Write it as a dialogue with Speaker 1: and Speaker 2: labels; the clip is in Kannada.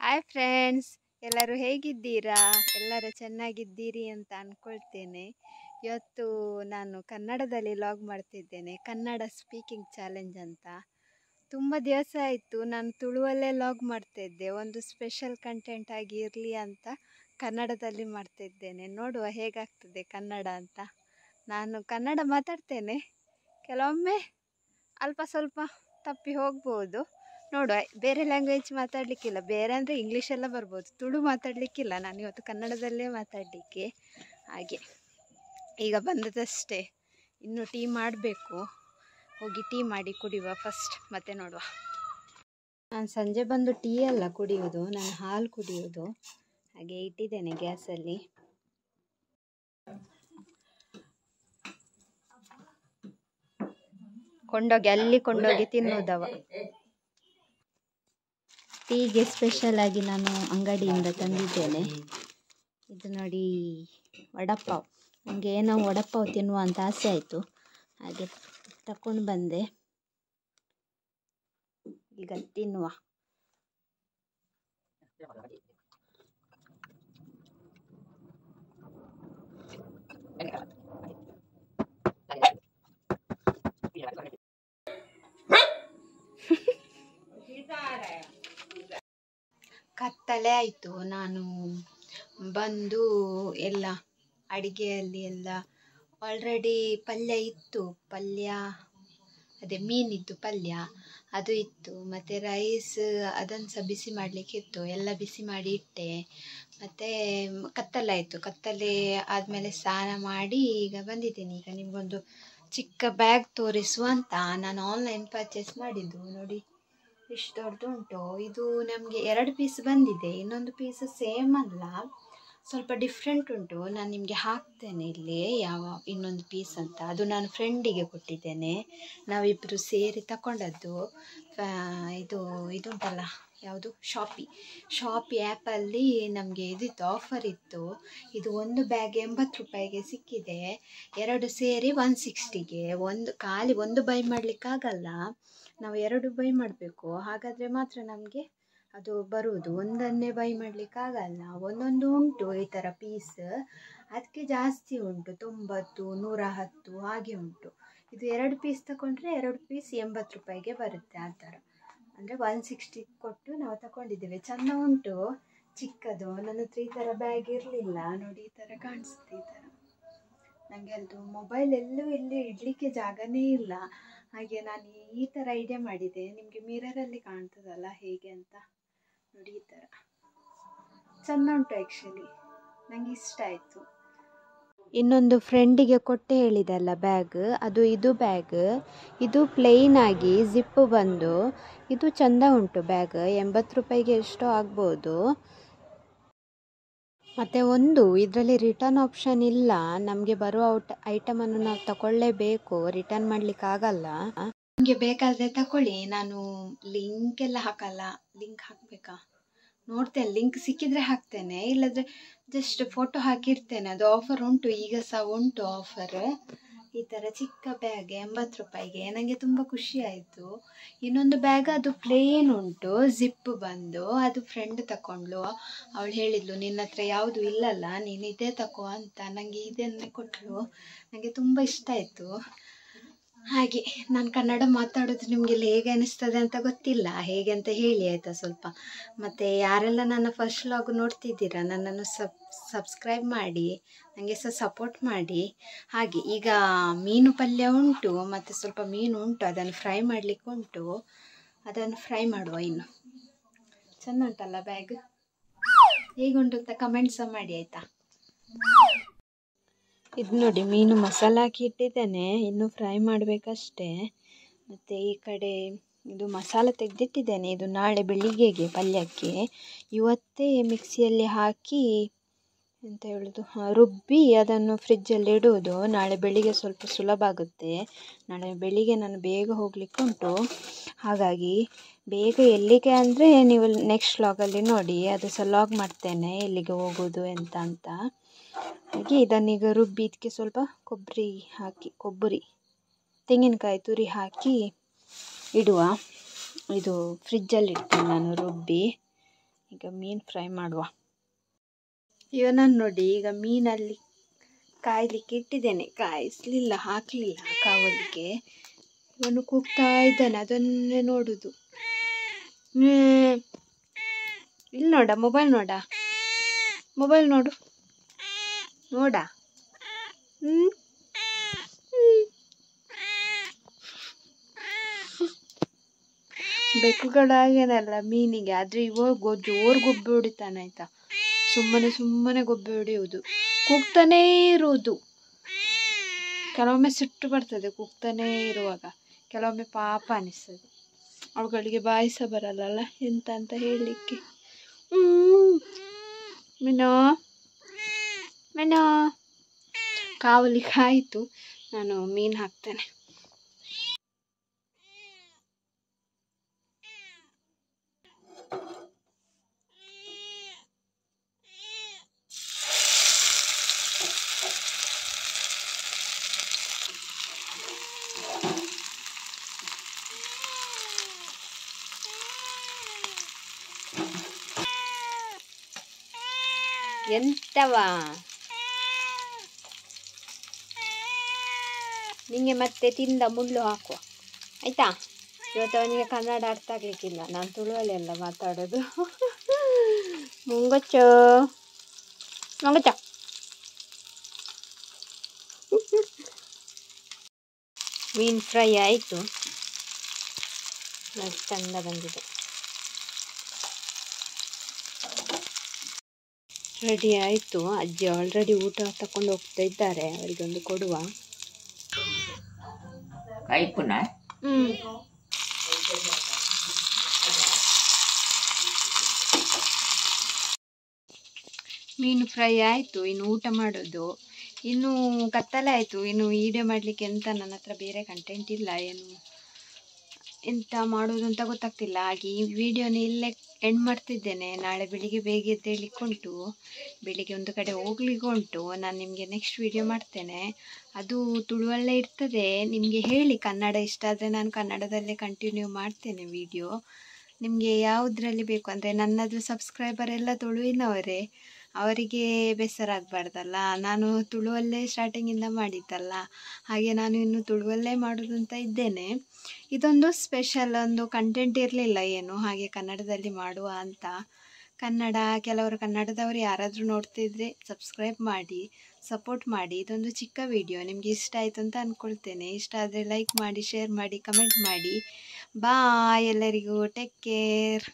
Speaker 1: ಹಾಯ್ ಫ್ರೆಂಡ್ಸ್, ಎಲ್ಲರೂ ಹೇಗಿದ್ದೀರಾ? ಎಲ್ಲರೂ ಚೆನ್ನಾಗಿದ್ದೀರಿ ಅಂತ ಅಂದ್ಕೊಳ್ತೇನೆ. ಇವತ್ತು ನಾನು ಕನ್ನಡದಲ್ಲಿ ಲಾಗ್ ಮಾಡ್ತಿದ್ದೇನೆ, ಕನ್ನಡ ಸ್ಪೀಕಿಂಗ್ ಚಾಲೆಂಜ್ ಅಂತ. ತುಂಬ ದಿವಸ ಆಯಿತು ನಾನು ತುಳುವಲ್ಲೇ ಲಾಗ್ ಮಾಡ್ತಿದ್ದೆ, ಒಂದು ಸ್ಪೆಷಲ್ ಕಂಟೆಂಟ್ ಆಗಿ ಇರಲಿ ಅಂತ ಕನ್ನಡದಲ್ಲಿ ಮಾಡ್ತಿದ್ದೇನೆ. ನೋಡುವ ಹೇಗಾಗ್ತದೆ ಕನ್ನಡ ಅಂತ. ನಾನು ಕನ್ನಡ ಮಾತಾಡ್ತೇನೆ, ಕೆಲವೊಮ್ಮೆ ಅಲ್ಪ ಸ್ವಲ್ಪ ತಪ್ಪಿ ಹೋಗ್ಬೋದು. ನೋಡುವ, ಬೇರೆ ಲ್ಯಾಂಗ್ವೇಜ್ ಮಾತಾಡಲಿಕ್ಕಿಲ್ಲ, ಬೇರೆ ಅಂದರೆ ಇಂಗ್ಲೀಷೆಲ್ಲ ಬರ್ಬೋದು, ತುಳು ಮಾತಾಡಲಿಕ್ಕಿಲ್ಲ. ನಾನು ಇವತ್ತು ಕನ್ನಡದಲ್ಲೇ ಮಾತಾಡಲಿಕ್ಕೆ. ಹಾಗೆ ಈಗ ಬಂದದಷ್ಟೇ, ಇನ್ನು ಟೀ ಮಾಡಬೇಕು. ಹೋಗಿ ಟೀ ಮಾಡಿ ಕುಡಿಯುವ ಫಸ್ಟ್, ಮತ್ತೆ ನೋಡುವ. ನಾನು ಸಂಜೆ ಬಂದು ಟೀ ಎಲ್ಲ ಕುಡಿಯೋದು, ನಾನು ಹಾಲು ಕುಡಿಯೋದು. ಹಾಗೆ ಇಟ್ಟಿದ್ದೇನೆ ಗ್ಯಾಸಲ್ಲಿ. ಅಲ್ಲಿ ಕೊಂಡೋಗಿ ತಿನ್ನೋದವ. ಟೀಗೆ ಸ್ಪೆಷಲ್ ಆಗಿ ನಾನು ಅಂಗಡಿಯಿಂದ ತಂದಿದ್ದೇನೆ. ಇದು ನೋಡಿ, ವಡಪಾವ್. ನನಗೆ ಏನೋ ವಡಪಾವ್ ತಿನ್ನುವ ಅಂತ ಆಸೆ ಆಯಿತು, ಹಾಗೆ ತಕೊಂಡು ಬಂದೆ. ಈಗ ತಿನ್ನುವ. ಕತ್ತಲೆ ಆಯಿತು. ನಾನು ಬಂದು ಎಲ್ಲ ಅಡಿಗೆಯಲ್ಲಿ ಎಲ್ಲ ಆಲ್ರೆಡಿ ಪಲ್ಯ ಇತ್ತು. ಅದೇ ಮೀನಿತ್ತು ಪಲ್ಯ, ಅದು ಇತ್ತು. ಮತ್ತು ರೈಸ್ ಅದನ್ನು ಸಹ ಬಿಸಿ ಮಾಡಲಿಕ್ಕಿತ್ತು, ಎಲ್ಲ ಬಿಸಿ ಮಾಡಿ ಇಟ್ಟೆ. ಮತ್ತು ಕತ್ತಲಾಯಿತು. ಕತ್ತಲೆ ಆದಮೇಲೆ ಸ್ನಾನ ಮಾಡಿ ಈಗ ಬಂದಿದ್ದೇನೆ. ಈಗ ನಿಮಗೊಂದು ಚಿಕ್ಕ ಬ್ಯಾಗ್ ತೋರಿಸುವ ಅಂತ ನಾನು ಆನ್ಲೈನ್ ಪರ್ಚೇಸ್ ಮಾಡಿದ್ದು. ನೋಡಿ ಇಷ್ಟು ದೊಡ್ಡದು ಉಂಟು. ಇದು ನಮಗೆ 2 ಪೀಸ್ ಬಂದಿದೆ, ಇನ್ನೊಂದು ಪೀಸ್ ಸೇಮ್ ಅಲ್ಲ, ಸ್ವಲ್ಪ ಡಿಫ್ರೆಂಟ್ ಉಂಟು. ನಾನು ನಿಮಗೆ ಹಾಕ್ತೇನೆ ಇಲ್ಲಿ ಯಾವ ಇನ್ನೊಂದು ಪೀಸ್ ಅಂತ. ಅದು ನಾನು ಫ್ರೆಂಡಿಗೆ ಕೊಟ್ಟಿದ್ದೇನೆ, ನಾವಿಬ್ಬರು ಸೇರಿ ತಗೊಂಡದ್ದು. ಇದು ಉಂಟಲ್ಲ, ಯಾವುದು, ಶಾಪಿ ಆ್ಯಪಲ್ಲಿ ನಮಗೆ ಇದಿತ್ತು, ಆಫರ್ ಇತ್ತು. ಇದು ಒಂದು ಬ್ಯಾಗ್ 80 ರೂಪಾಯಿಗೆ ಸಿಕ್ಕಿದೆ, 2 ಸೇರಿ 160ಗೆ. ಖಾಲಿ ಒಂದು ಬೈ ಮಾಡಲಿಕ್ಕಾಗಲ್ಲ, ನಾವು 2 ಬೈ ಮಾಡಬೇಕು. ಹಾಗಾದರೆ ಮಾತ್ರ ನಮಗೆ ಅದು ಬರುವುದು, ಒಂದನ್ನೇ ಬೈ ಮಾಡಲಿಕ್ಕಾಗಲ್ಲ. ಒಂದೊಂದು ಉಂಟು ಈ ಥರ ಪೀಸ್, ಅದಕ್ಕೆ ಜಾಸ್ತಿ ಉಂಟು, 90, 110 ಹಾಗೆ ಉಂಟು. ಇದು 2 ಪೀಸ್ ತಗೊಂಡ್ರೆ 2 ಪೀಸ್ 80 ರೂಪಾಯಿಗೆ ಬರುತ್ತೆ. ಆ ಥರ ಅಂದರೆ 160 ಕೊಟ್ಟು ನಾವು ತಗೊಂಡಿದ್ದೇವೆ. ಚೆಂದ ಉಂಟು, ಚಿಕ್ಕದು. ನನ್ನ ಹತ್ರ ಈ ಥರ ಬ್ಯಾಗ್ ಇರಲಿಲ್ಲ. ನೋಡಿ ಈ ಥರ ಕಾಣಿಸುತ್ತೆ. ಈ ಥರ ನನಗೆ ಅದು ಮೊಬೈಲ್ ಇಲ್ಲಿ ಇಡಲಿಕ್ಕೆ ಜಾಗನೇ ಇಲ್ಲ, ಹಾಗೆ ನಾನು ಈ ಥರ ಐಡಿಯಾ ಮಾಡಿದೆ. ನಿಮಗೆ ಮಿರರಲ್ಲಿ ಕಾಣ್ತದಲ್ಲ ಹೇಗೆ ಅಂತ ನೋಡಿ. ಈ ಥರ ಚೆಂದ ಉಂಟು, ಆ್ಯಕ್ಚುಲಿ ನನಗೆ ಇಷ್ಟ ಆಯಿತು. ಇನ್ನೊಂದು ಫ್ರೆಂಡಿಗೆ ಕೊಟ್ಟೆ ಹೇಳಿದಲ್ಲ ಬ್ಯಾಗ್, ಇದು ಬ್ಯಾಗ್. ಇದು ಪ್ಲೇನ್ ಆಗಿ ಜಿಪ್ಪು ಬಂದು, ಇದು ಚೆಂದ ಉಂಟು ಬ್ಯಾಗ್. 80 ರೂಪಾಯಿಗೆ ಎಷ್ಟೋ ಆಗ್ಬೋದು. ಮತ್ತು ಇದರಲ್ಲಿ ರಿಟರ್ನ್ ಆಪ್ಷನ್ ಇಲ್ಲ. ನಮಗೆ ಬರುವ ಐಟಮನ್ನು ನಾವು ತಗೊಳ್ಳೇಬೇಕು, ರಿಟರ್ನ್ ಮಾಡಲಿಕ್ಕಾಗಲ್ಲ. ನಿಮಗೆ ಬೇಕಾದರೆ ತಗೊಳ್ಳಿ, ನಾನು ಲಿಂಕ್ ಎಲ್ಲ ಹಾಕಲ್ಲ. ಲಿಂಕ್ ಹಾಕಬೇಕಾ ನೋಡ್ತೇನೆ, ಲಿಂಕ್ ಸಿಕ್ಕಿದರೆ ಹಾಕ್ತೇನೆ, ಇಲ್ಲದ್ರೆ ಜಸ್ಟ್ ಫೋಟೋ ಹಾಕಿರ್ತೇನೆ. ಅದು ಆಫರ್ ಉಂಟು, ಈಗ ಸಹ ಉಂಟು ಆಫರ್. ಈ ಥರ ಚಿಕ್ಕ ಬ್ಯಾಗ್ 80 ರೂಪಾಯಿಗೆ, ನನಗೆ ತುಂಬ ಖುಷಿ ಆಯಿತು. ಇನ್ನೊಂದು ಬ್ಯಾಗ್ ಅದು ಪ್ಲೇನ್ ಉಂಟು, ಜಿಪ್ ಬಂದು, ಅದು ಫ್ರೆಂಡ್ ತಗೊಂಡ್ಲು. ಅವಳು ಹೇಳಿದ್ಲು, ನಿನ್ನ ಹತ್ರ ಯಾವುದು ಇಲ್ಲಲ್ಲ, ನೀನು ಇದೇ ತಗೋ ಅಂತ. ನನಗೆ ಇದನ್ನೇ ಕೊಟ್ಟಳು, ನನಗೆ ತುಂಬ ಇಷ್ಟ ಆಯಿತು. ಹಾಗೆ ನಾನು ಕನ್ನಡ ಮಾತಾಡೋದು ನಿಮಗೆಲ್ಲ ಹೇಗೆ ಅನಿಸ್ತದೆ ಅಂತ ಗೊತ್ತಿಲ್ಲ, ಹೇಗೆ ಅಂತ ಹೇಳಿ ಆಯಿತಾ ಸ್ವಲ್ಪ. ಮತ್ತು ಯಾರೆಲ್ಲ ನನ್ನ ಫಸ್ಟ್ ವ್ಲಾಗ್ ನೋಡ್ತಿದ್ದೀರಾ, ನನ್ನನ್ನು ಸಬ್ಸ್ಕ್ರೈಬ್ ಮಾಡಿ, ನನಗೆ ಸಹ ಸಪೋರ್ಟ್ ಮಾಡಿ. ಹಾಗೆ ಈಗ ಮೀನು ಪಲ್ಯ ಉಂಟು, ಮತ್ತು ಸ್ವಲ್ಪ ಮೀನು ಉಂಟು, ಅದನ್ನು ಫ್ರೈ ಮಾಡಲಿಕ್ಕೆ ಉಂಟು. ಅದನ್ನು ಫ್ರೈ ಮಾಡುವ. ಇನ್ನು ಚೆಂದ ಉಂಟಲ್ಲ ಬ್ಯಾಗ್, ಹೇಗುಂಟು ಅಂತ ಕಮೆಂಟ್ ಸಹ ಮಾಡಿ ಆಯಿತಾ. ಇದು ನೋಡಿ, ಮೀನು ಮಸಾಲ ಹಾಕಿ ಇಟ್ಟಿದ್ದೇನೆ, ಇನ್ನು ಫ್ರೈ ಮಾಡಬೇಕಷ್ಟೇ. ಮತ್ತು ಈ ಕಡೆ ಇದು ಮಸಾಲ ತೆಗೆದಿಟ್ಟಿದ್ದೇನೆ, ಇದು ನಾಳೆ ಬೆಳಿಗ್ಗೆಗೆ ಪಲ್ಯಕ್ಕೆ. ಇವತ್ತೇ ಮಿಕ್ಸಿಯಲ್ಲಿ ಹಾಕಿ ಎಂತ ಹೇಳೋದು, ರುಬ್ಬಿ ಅದನ್ನು ಫ್ರಿಜ್ಜಲ್ಲಿ ಇಡುವುದು. ನಾಳೆ ಬೆಳಿಗ್ಗೆ ಸ್ವಲ್ಪ ಸುಲಭ ಆಗುತ್ತೆ. ನಾಳೆ ಬೆಳಿಗ್ಗೆ ನಾನು ಬೇಗ ಹೋಗಲಿಕ್ಕೆ ಉಂಟು, ಹಾಗಾಗಿ ಬೇಗ ಎಲ್ಲಿಗೆ ಅಂದರೆ ನೀವು ನೆಕ್ಸ್ಟ್ ವ್ಲಾಗಲ್ಲಿ ನೋಡಿ, ಅದು ಸಹ ವ್ಲಾಗ್ ಮಾಡ್ತೇನೆ ಎಲ್ಲಿಗೆ ಹೋಗೋದು ಅಂತ. ಹಾಗೆ ಇದನ್ನೀಗ ರುಬ್ಬಿ ಇದಕ್ಕೆ ಸ್ವಲ್ಪ ಕೊಬ್ಬರಿ ತೆಂಗಿನಕಾಯಿ ತುರಿ ಹಾಕಿ ಇಡುವ. ಇದು ಫ್ರಿಜ್ಜಲ್ಲಿ ಇಡ್ತೇನೆ ನಾನು ರುಬ್ಬಿ. ಈಗ ಮೀನು ಫ್ರೈ ಮಾಡುವ. ಇವನನ್ನು ನೋಡಿ, ಈಗ ಮೀನಲ್ಲಿ ಕಾಯಲಿಕ್ಕೆ ಇಟ್ಟಿದ್ದೇನೆ, ಕಾಯಿಸ್ಲಿಲ್ಲ, ಹಾಕಲಿಲ್ಲ ಕಾವಲಿಗೆ. ಇವನು ಕೂಗ್ತಾ ಇದ್ದಾನೆ, ಅದನ್ನೇ ನೋಡುದು. ಇಲ್ಲಿ ನೋಡ, ಮೊಬೈಲ್ ನೋಡ, ಮೊಬೈಲ್ ನೋಡು, ನೋಡ. ಬೆಕ್ಕುಗಳಾಗೇನಲ್ಲ ಮೀನಿಗೆ, ಆದರೆ ಇವಾಗ ಜೋರು ಗೊಬ್ಬೆ ಹೊಡಿತಾನೆ ಆಯ್ತಾ. ಸುಮ್ಮನೆ ಗೊಬ್ಬೆ ಹೊಡೆಯುವುದು, ಕೂಗ್ತಾನೇ ಇರುವುದು. ಕೆಲವೊಮ್ಮೆ ಸಿಟ್ಟು ಬರ್ತದೆ ಕೂಗ್ತಾನೇ ಇರುವಾಗ, ಕೆಲವೊಮ್ಮೆ ಪಾಪ ಅನಿಸ್ತದೆ. ಅವುಗಳಿಗೆ ಬಾಯಿ ಸಹ ಬರಲ್ಲ ಎಂತ ಅಂತ ಹೇಳಲಿಕ್ಕೆ. ಮೀನೋ ಮೀನೋ, ಕಾವಲಿಗೆ ಆಯಿತು, ನಾನು ಮೀನು ಹಾಕ್ತೇನೆ. ಎಂತವಾ ನಿಂಗೆ ಮತ್ತೆ ತಿಂದ ಮುಳ್ಳು ಹಾಕುವ ಆಯ್ತಾ. ಇವತ್ತು ಅವನಿಗೆ ಕನ್ನಡ ಅರ್ಥ ಆಗ್ಲಿಕ್ಕಿಲ್ಲ, ನಾನು ತುಳುವಲ್ಲಿ ಎಲ್ಲ ಮಾತಾಡೋದು. ಮುಂಗಚ್ಚ ಮುಂಗಚ್ಚ. ಮೀನು ಫ್ರೈ ಆಯಿತು, ಚಂದ ಬಂದಿದೆ, ರೆಡಿ ಆಯಿತು. ಅಜ್ಜಿ ಆಲ್ರೆಡಿ ಊಟ ತಕೊಂಡು ಹೋಗ್ತಾ ಇದ್ದಾರೆ, ಅವರಿಗೊಂದು ಕೊಡುವ. ಮೀನು ಫ್ರೈ ಆಯಿತು, ಇನ್ನು ಊಟ ಮಾಡೋದು. ಇನ್ನು ಕತ್ತಲೆ ಆಯಿತು, ಇನ್ನು ವಿಡಿಯೋ ಮಾಡಲಿಕ್ಕೆ ಎಂತ ನನ್ನ ಹತ್ರ ಬೇರೆ ಕಂಟೆಂಟ್ ಇಲ್ಲ, ಎಂತ ಮಾಡೋದು ಅಂತ ಗೊತ್ತಾಗ್ತಿಲ್ಲ. ಹಾಗೆ ಈ ವಿಡಿಯೋನ ಇಲ್ಲೇ ಎಂಡ್ ಮಾಡ್ತಿದ್ದೇನೆ. ನಾಳೆ ಬೆಳಿಗ್ಗೆ ಬೇಗ ಎದ್ದೇಳಲಿಕ್ಕೆ ಉಂಟು, ಬೆಳಿಗ್ಗೆ ಒಂದು ಕಡೆ ಹೋಗ್ಲಿಕ್ಕೆ ಉಂಟು. ನಾನು ನಿಮಗೆ ನೆಕ್ಸ್ಟ್ ವಿಡಿಯೋ ಮಾಡ್ತೇನೆ, ಅದು ತುಳುವಲ್ಲೇ ಇರ್ತದೆ. ನಿಮಗೆ ಹೇಳಿ ಕನ್ನಡ ಇಷ್ಟ ಆದರೆ ನಾನು ಕನ್ನಡದಲ್ಲೇ ಕಂಟಿನ್ಯೂ ಮಾಡ್ತೇನೆ ವಿಡಿಯೋ. ನಿಮಗೆ ಯಾವುದರಲ್ಲಿ ಬೇಕು ಅಂದರೆ, ನನ್ನದು ಸಬ್ಸ್ಕ್ರೈಬರ್ ಎಲ್ಲ ತುಳುವಿನವರೇ, ಅವರಿಗೆ ಬೇಸರ ಆಗಬಾರ್ದಲ್ಲ. ನಾನು ತುಳುವಲ್ಲೇ ಸ್ಟಾರ್ಟಿಂಗಿಂದ ಮಾಡಿದ್ದಲ್ಲ, ಹಾಗೆ ನಾನು ಇನ್ನು ತುಳುವಲ್ಲೇ ಮಾಡೋದು ಅಂತ ಇದ್ದೇನೆ. ಇದೊಂದು ಸ್ಪೆಷಲ್, ಒಂದು ಕಂಟೆಂಟ್ ಇರಲಿಲ್ಲ ಏನು, ಹಾಗೆ ಕನ್ನಡದಲ್ಲಿ ಮಾಡುವ ಅಂತ. ಕೆಲವರು ಕನ್ನಡದವರು ಯಾರಾದರೂ ನೋಡ್ತಿದ್ರೆ ಸಬ್ಸ್ಕ್ರೈಬ್ ಮಾಡಿ, ಸಪೋರ್ಟ್ ಮಾಡಿ. ಇದೊಂದು ಚಿಕ್ಕ ವಿಡಿಯೋ, ನಿಮಗೆ ಇಷ್ಟ ಆಯಿತು ಅಂತ ಅಂದ್ಕೊಳ್ತೇನೆ. ಇಷ್ಟ ಆದರೆ ಲೈಕ್ ಮಾಡಿ, ಶೇರ್ ಮಾಡಿ, ಕಮೆಂಟ್ ಮಾಡಿ. ಬಾಯ್, ಎಲ್ಲರಿಗೂ ಟೇಕ್ ಕೇರ್.